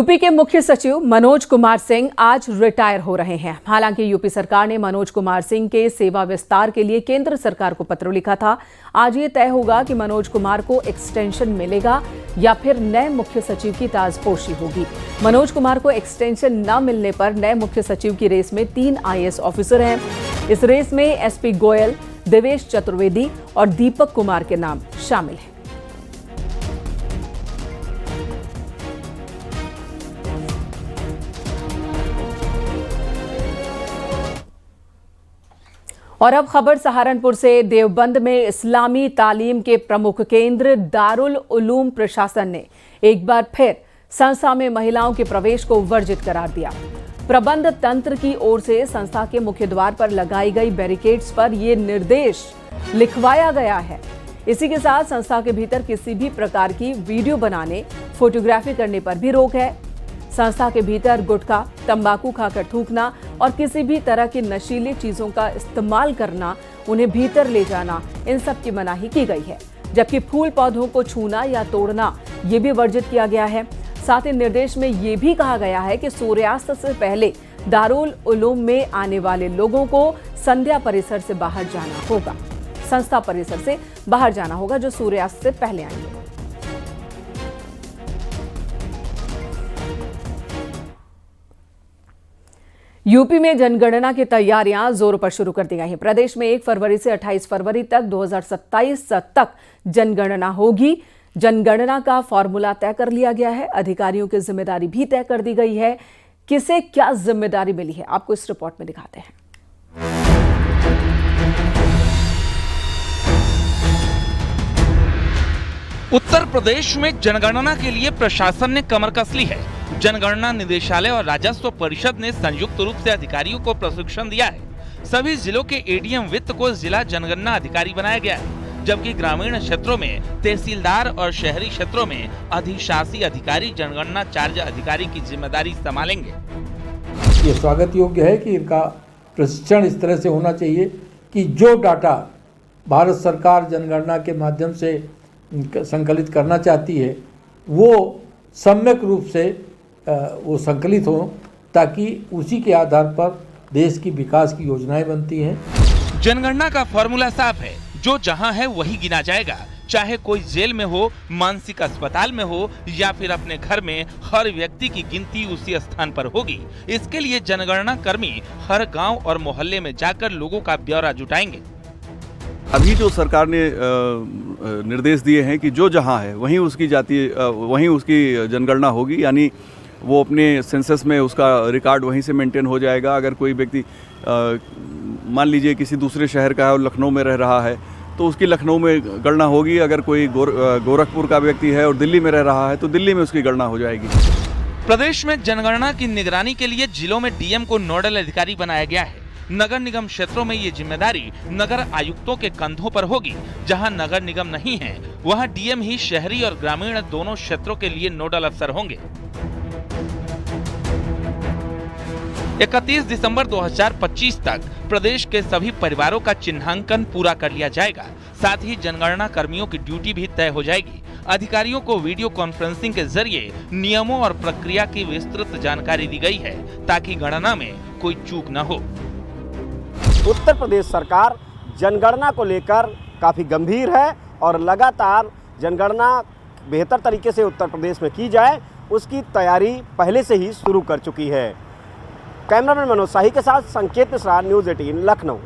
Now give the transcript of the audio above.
UP के मुख्य सचिव मनोज कुमार सिंह आज रिटायर हो रहे हैं। हालांकि यूपी सरकार ने मनोज कुमार सिंह के सेवा विस्तार के लिए केंद्र सरकार को पत्र लिखा था। आज ये तय होगा कि मनोज कुमार को एक्सटेंशन मिलेगा या फिर नए मुख्य सचिव की ताजपोशी होगी। मनोज कुमार को एक्सटेंशन न मिलने पर नए मुख्य सचिव की रेस में 3 IAS ऑफिसर हैं। इस रेस में SP गोयल, देवेश चतुर्वेदी और दीपक कुमार के नाम शामिल हैं। और अब खबर सहारनपुर से। देवबंद में इस्लामी तालीम के प्रमुख केंद्र दारुल उलूम प्रशासन ने एक बार फिर संस्था में महिलाओं के प्रवेश को वर्जित करार दिया। प्रबंध तंत्र की ओर से संस्था के मुख्य द्वार पर लगाई गई बैरिकेड्स पर यह निर्देश लिखवाया गया है। इसी के साथ संस्था के भीतर किसी भी प्रकार की वीडियो बनाने, फोटोग्राफी करने पर भी रोक है। संस्था के भीतर गुटखा, तंबाकू खाकर थूकना और किसी भी तरह की नशीली चीजों का इस्तेमाल करना, उन्हें भीतर ले जाना, इन सब की मनाही की गई है। जबकि फूल पौधों को छूना या तोड़ना ये भी वर्जित किया गया है। साथ ही निर्देश में ये भी कहा गया है कि सूर्यास्त से पहले दारुल उलूम में आने वाले लोगों को संध्या परिसर से बाहर जाना होगा। संस्था परिसर से बाहर जाना होगा जो सूर्यास्त से पहले आएंगे। यूपी में जनगणना की तैयारियां जोरों पर शुरू कर दी गई हैं। प्रदेश में 1 फरवरी से 28 फरवरी तक 2027 तक जनगणना होगी। जनगणना का फॉर्मूला तय कर लिया गया है। अधिकारियों की जिम्मेदारी भी तय कर दी गई है। किसे क्या जिम्मेदारी मिली है, आपको इस रिपोर्ट में दिखाते हैं। उत्तर प्रदेश में जनगणना के लिए प्रशासन ने कमर कस ली है। जनगणना निदेशालय और राजस्व परिषद ने संयुक्त रूप से अधिकारियों को प्रशिक्षण दिया है। सभी जिलों के ADM वित्त को जिला जनगणना अधिकारी बनाया गया है, जबकि ग्रामीण क्षेत्रों में तहसीलदार और शहरी क्षेत्रों में अधिशासी अधिकारी जनगणना चार्ज अधिकारी की जिम्मेदारी संभालेंगे। ये स्वागत योग्य है कि इनका प्रशिक्षण इस तरह से होना चाहिए कि जो डाटा भारत सरकार जनगणना के माध्यम से संकलित करना चाहती है वो सम्यक रूप से वो संकलित हो, ताकि उसी के आधार पर देश की विकास की योजनाएं बनती हैं। जनगणना का फॉर्मूला साफ है, जो जहां है वही गिना जाएगा। चाहे कोई जेल में हो, मानसिक अस्पताल में हो या फिर अपने घर में, हर व्यक्ति की गिनती उसी स्थान पर होगी। इसके लिए जनगणना कर्मी हर गांव और मोहल्ले में जाकर लोगों का ब्यौरा जुटाएंगे। अभी जो सरकार ने निर्देश दिए हैं कि जो जहां है वहीं उसकी वहीं उसकी जनगणना होगी, यानी वो अपने सेंसस में उसका रिकॉर्ड वहीं से मेंटेन हो जाएगा। अगर कोई व्यक्ति मान लीजिए किसी दूसरे शहर का है और लखनऊ में रह रहा है तो उसकी लखनऊ में गणना होगी। अगर कोई गोरखपुर का व्यक्ति है और दिल्ली में रह रहा है तो दिल्ली में उसकी गणना हो जाएगी। प्रदेश में जनगणना की निगरानी के लिए जिलों में DM को नोडल अधिकारी बनाया गया है। नगर निगम क्षेत्रों में ये जिम्मेदारी नगर आयुक्तों के कंधों पर होगी। जहां नगर निगम नहीं है वहां DM ही शहरी और ग्रामीण दोनों क्षेत्रों के लिए नोडल अफसर होंगे। 31 दिसंबर 2025 तक प्रदेश के सभी परिवारों का चिन्हांकन पूरा कर लिया जाएगा। साथ ही जनगणना कर्मियों की ड्यूटी भी तय हो जाएगी। अधिकारियों को वीडियो कॉन्फ्रेंसिंग के जरिए नियमों और प्रक्रिया की विस्तृत जानकारी दी गई है, ताकि गणना में कोई चूक न हो। उत्तर प्रदेश सरकार जनगणना को लेकर काफ़ी गंभीर है और लगातार जनगणना बेहतर तरीके से उत्तर प्रदेश में की जाए उसकी तैयारी पहले से ही शुरू कर चुकी है। कैमरामैन मनोज शाही के साथ संकेत मिश्रा, न्यूज़ 18 लखनऊ।